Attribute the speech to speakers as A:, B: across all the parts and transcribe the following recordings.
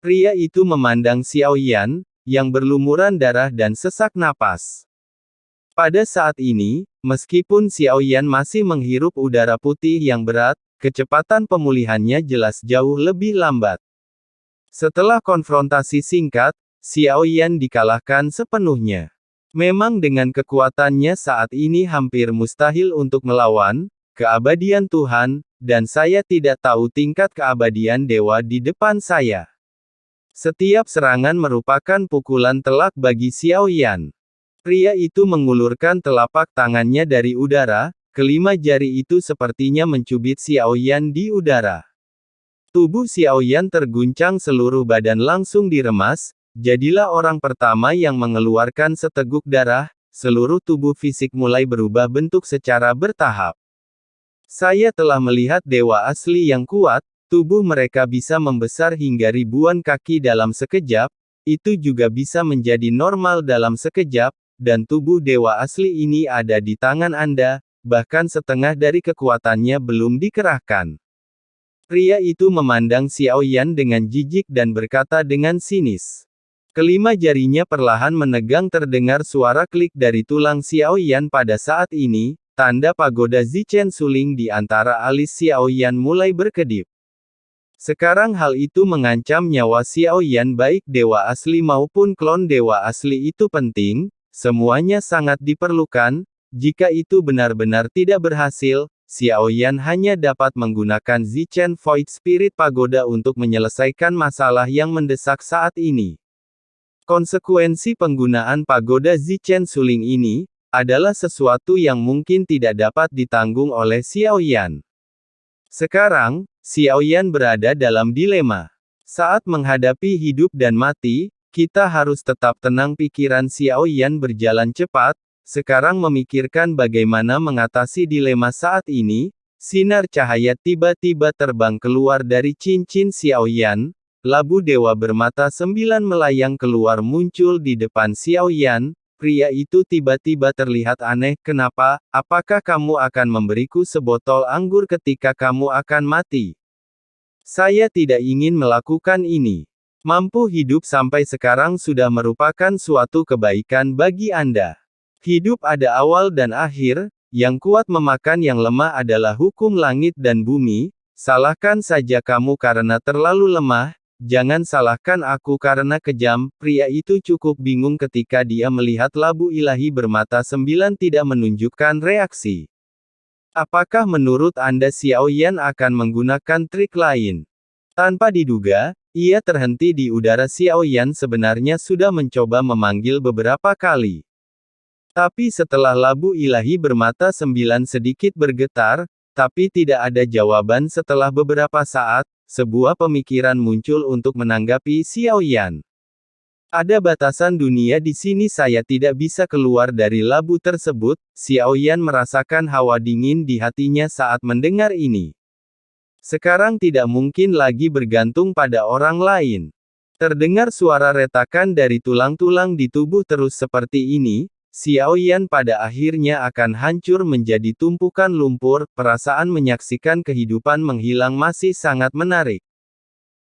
A: Pria itu memandang Xiao Yan, yang berlumuran darah dan sesak napas. Pada saat ini, meskipun Xiao Yan masih menghirup udara putih yang berat, kecepatan pemulihannya jelas jauh lebih lambat. Setelah konfrontasi singkat, Xiao Yan dikalahkan sepenuhnya. Memang dengan kekuatannya saat ini hampir mustahil untuk melawan keabadian Tuhan, dan saya tidak tahu tingkat keabadian dewa di depan saya. Setiap serangan merupakan pukulan telak bagi Xiao Yan. Pria itu mengulurkan telapak tangannya dari udara, kelima jari itu sepertinya mencubit Xiao Yan di udara. Tubuh Xiao Yan terguncang, seluruh badan langsung diremas, jadilah orang pertama yang mengeluarkan seteguk darah, seluruh tubuh fisik mulai berubah bentuk secara bertahap. Saya telah melihat dewa asli yang kuat. Tubuh mereka bisa membesar hingga ribuan kaki dalam sekejap, itu juga bisa menjadi normal dalam sekejap, dan tubuh dewa asli ini ada di tangan Anda, bahkan setengah dari kekuatannya belum dikerahkan. Pria itu memandang Xiao Yan dengan jijik dan berkata dengan sinis. Kelima jarinya perlahan menegang, terdengar suara klik dari tulang Xiao Yan pada saat ini, tanda pagoda Zichen Suling di antara alis Xiao Yan mulai berkedip. Sekarang hal itu mengancam nyawa Xiao Yan, baik dewa asli maupun klon dewa asli itu penting, semuanya sangat diperlukan. Jika itu benar-benar tidak berhasil, Xiao Yan hanya dapat menggunakan Zichen Void Spirit Pagoda untuk menyelesaikan masalah yang mendesak saat ini. Konsekuensi penggunaan pagoda Zichen Suling ini adalah sesuatu yang mungkin tidak dapat ditanggung oleh Xiao Yan. Sekarang, Xiao Yan berada dalam dilema. Saat menghadapi hidup dan mati, kita harus tetap tenang. Pikiran Xiao Yan berjalan cepat, sekarang memikirkan bagaimana mengatasi dilema saat ini. Sinar cahaya tiba-tiba terbang keluar dari cincin Xiao Yan. Labu dewa bermata 9 melayang keluar muncul di depan Xiao Yan. Pria itu tiba-tiba terlihat aneh. Kenapa? Apakah kamu akan memberiku sebotol anggur ketika kamu akan mati? Saya tidak ingin melakukan ini. Mampu hidup sampai sekarang sudah merupakan suatu kebaikan bagi Anda. Hidup ada awal dan akhir, yang kuat memakan yang lemah adalah hukum langit dan bumi. Salahkan saja kamu karena terlalu lemah. Jangan salahkan aku karena kejam. Pria itu cukup bingung ketika dia melihat labu ilahi bermata 9 tidak menunjukkan reaksi. Apakah menurut Anda Xiao Yan akan menggunakan trik lain? Tanpa diduga, ia terhenti di udara. Xiao Yan sebenarnya sudah mencoba memanggil beberapa kali. Tapi setelah labu ilahi bermata 9 sedikit bergetar, tapi tidak ada jawaban. Setelah beberapa saat, sebuah pemikiran muncul untuk menanggapi Xiao Yan. Ada batasan dunia di sini, saya tidak bisa keluar dari labu tersebut. Xiao Yan merasakan hawa dingin di hatinya saat mendengar ini. Sekarang tidak mungkin lagi bergantung pada orang lain. Terdengar suara retakan dari tulang-tulang di tubuh. Terus seperti ini, Xiao Yan pada akhirnya akan hancur menjadi tumpukan lumpur. Perasaan menyaksikan kehidupan menghilang masih sangat menarik.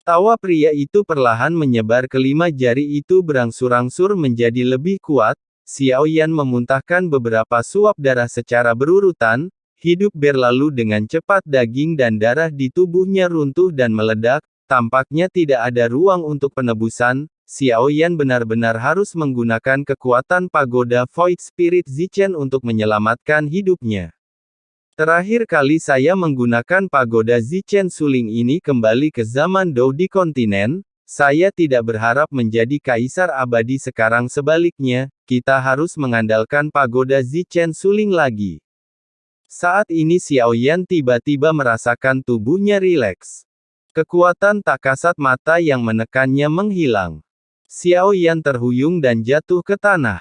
A: Tawa pria itu perlahan menyebar, kelima jari itu berangsur-angsur menjadi lebih kuat. Xiao Yan memuntahkan beberapa suap darah secara berurutan. Hidup berlalu dengan cepat, daging dan darah di tubuhnya runtuh dan meledak. Tampaknya tidak ada ruang untuk penebusan. Xiao Yan benar-benar harus menggunakan kekuatan pagoda Void Spirit Zichen untuk menyelamatkan hidupnya. Terakhir kali saya menggunakan pagoda Zichen Suling ini kembali ke zaman Dou di kontinen. Saya tidak berharap menjadi kaisar abadi. Sekarang sebaliknya, kita harus mengandalkan pagoda Zichen Suling lagi. Saat ini Xiao Yan tiba-tiba merasakan tubuhnya rileks. Kekuatan tak kasat mata yang menekannya menghilang. Xiao Yan terhuyung dan jatuh ke tanah.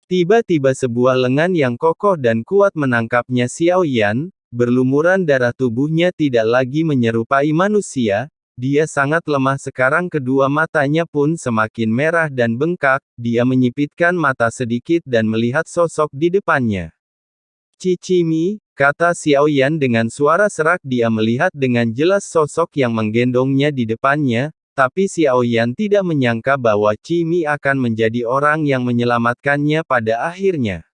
A: Tiba-tiba sebuah lengan yang kokoh dan kuat menangkapnya. Xiao Yan, berlumuran darah, tubuhnya tidak lagi menyerupai manusia. Dia sangat lemah sekarang, kedua matanya pun semakin merah dan bengkak. Dia menyipitkan mata sedikit dan melihat sosok di depannya. Cicimi, kata Xiao Yan dengan suara serak. Dia melihat dengan jelas sosok yang menggendongnya di depannya. tapi Xiaoyan tidak menyangka bahwa Qimi akan menjadi orang yang menyelamatkannya pada akhirnya.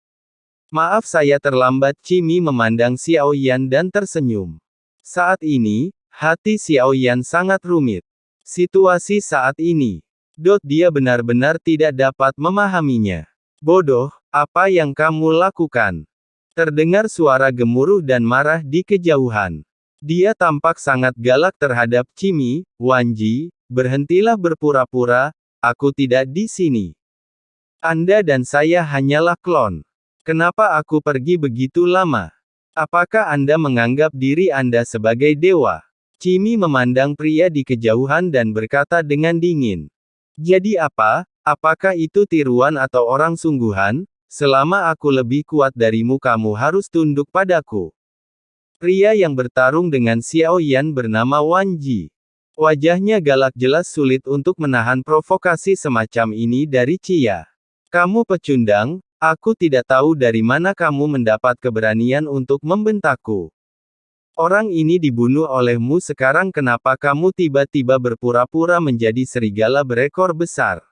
A: Maaf saya terlambat. Qimi memandang Xiaoyan dan tersenyum. Saat ini, hati Xiaoyan sangat rumit. Situasi saat ini, dia benar-benar tidak dapat memahaminya. Bodoh, apa yang kamu lakukan? Terdengar suara gemuruh dan marah di kejauhan. Dia tampak sangat galak terhadap Qimi. Wanji, berhentilah berpura-pura, aku tidak di sini. Anda dan saya hanyalah klon. Kenapa aku pergi begitu lama? Apakah Anda menganggap diri Anda sebagai dewa? Qimi memandang pria di kejauhan dan berkata dengan dingin. Jadi apa? Apakah itu tiruan atau orang sungguhan? Selama aku lebih kuat darimu kamu harus tunduk padaku. Pria yang bertarung dengan Xiaoyan bernama Wanji. Wajahnya galak, jelas sulit untuk menahan provokasi semacam ini dari Cia. Kamu pecundang. Aku tidak tahu dari mana kamu mendapat keberanian untuk membentakku. Orang ini dibunuh olehmu sekarang kenapa kamu tiba-tiba berpura-pura menjadi serigala berekor besar?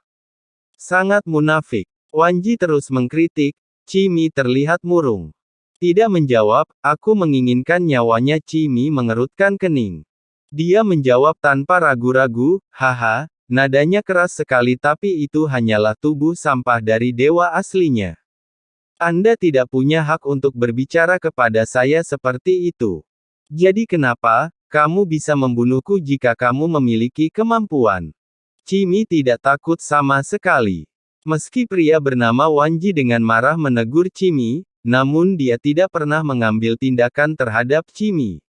A: Sangat munafik. Wanji terus mengkritik. Qimi terlihat murung. Tidak menjawab, aku menginginkan nyawanya. Qimi mengerutkan kening. Dia menjawab tanpa ragu-ragu, haha, nadanya keras sekali tapi itu hanyalah tubuh sampah dari dewa aslinya. Anda tidak punya hak untuk berbicara kepada saya seperti itu. Jadi kenapa, kamu bisa membunuhku jika kamu memiliki kemampuan? Qimi tidak takut sama sekali. Meski pria bernama Wanji dengan marah menegur Qimi, namun dia tidak pernah mengambil tindakan terhadap Qimi.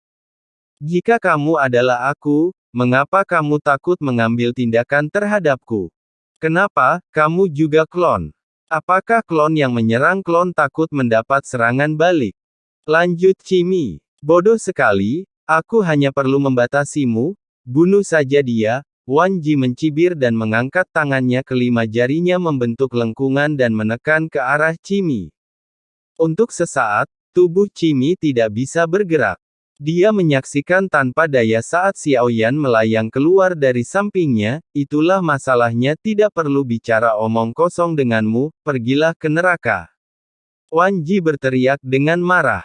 A: Jika kamu adalah aku, mengapa kamu takut mengambil tindakan terhadapku? Kenapa, kamu juga klon? Apakah klon yang menyerang klon takut mendapat serangan balik? Lanjut Qimi. Bodoh sekali, aku hanya perlu membatasimu, bunuh saja dia. Wanji mencibir dan mengangkat tangannya, kelima jarinya membentuk lengkungan dan menekan ke arah Qimi. Untuk sesaat, tubuh Qimi tidak bisa bergerak. Dia menyaksikan tanpa daya saat Xiaoyan melayang keluar dari sampingnya. Itulah masalahnya, tidak perlu bicara omong kosong denganmu, pergilah ke neraka. Wanji berteriak dengan marah.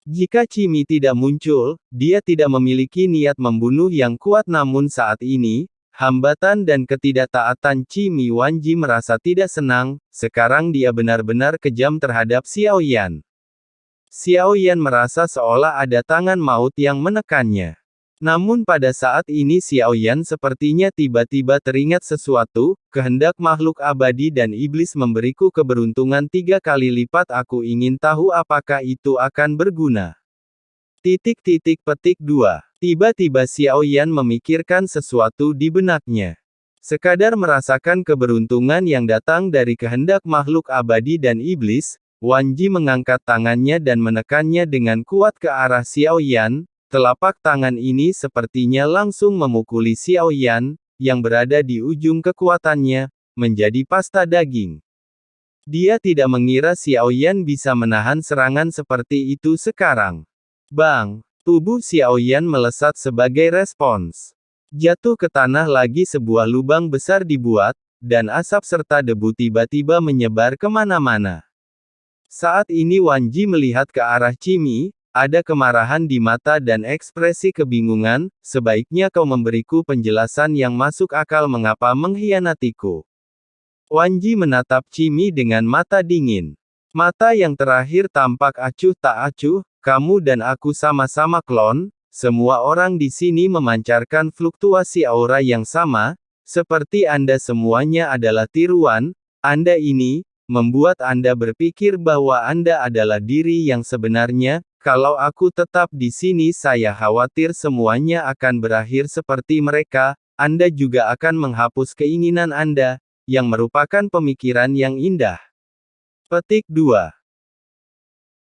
A: Jika Qimi tidak muncul, dia tidak memiliki niat membunuh yang kuat, namun saat ini, hambatan dan ketidaktaatan Qimi, Wanji merasa tidak senang. Sekarang dia benar-benar kejam terhadap Xiaoyan. Xiaoyan merasa seolah ada tangan maut yang menekannya. Namun pada saat ini Xiaoyan sepertinya tiba-tiba teringat sesuatu, kehendak makhluk abadi dan iblis memberiku keberuntungan 3 kali lipat. Aku ingin tahu apakah itu akan berguna. Petik 2. Tiba-tiba Xiaoyan memikirkan sesuatu di benaknya. Sekadar merasakan keberuntungan yang datang dari kehendak makhluk abadi dan iblis, Wanji mengangkat tangannya dan menekannya dengan kuat ke arah Xiaoyan. Telapak tangan ini sepertinya langsung memukuli Xiaoyan, yang berada di ujung kekuatannya, menjadi pasta daging. Dia tidak mengira Xiaoyan bisa menahan serangan seperti itu sekarang. Bang! Tubuh Xiaoyan melesat sebagai respons. Jatuh ke tanah lagi, sebuah lubang besar dibuat, dan asap serta debu tiba-tiba menyebar kemana-mana. Saat ini Wanji melihat ke arah Qimi, ada kemarahan di mata dan ekspresi kebingungan. Sebaiknya kau memberiku penjelasan yang masuk akal mengapa mengkhianatiku. Wanji menatap Qimi dengan mata dingin. Mata yang terakhir tampak acuh tak acuh. Kamu dan aku sama-sama klon, semua orang di sini memancarkan fluktuasi aura yang sama, seperti Anda semuanya adalah tiruan. Anda ini membuat Anda berpikir bahwa Anda adalah diri yang sebenarnya. Kalau aku tetap di sini, saya khawatir semuanya akan berakhir seperti mereka. Anda juga akan menghapus keinginan Anda, yang merupakan pemikiran yang indah. Petik 2.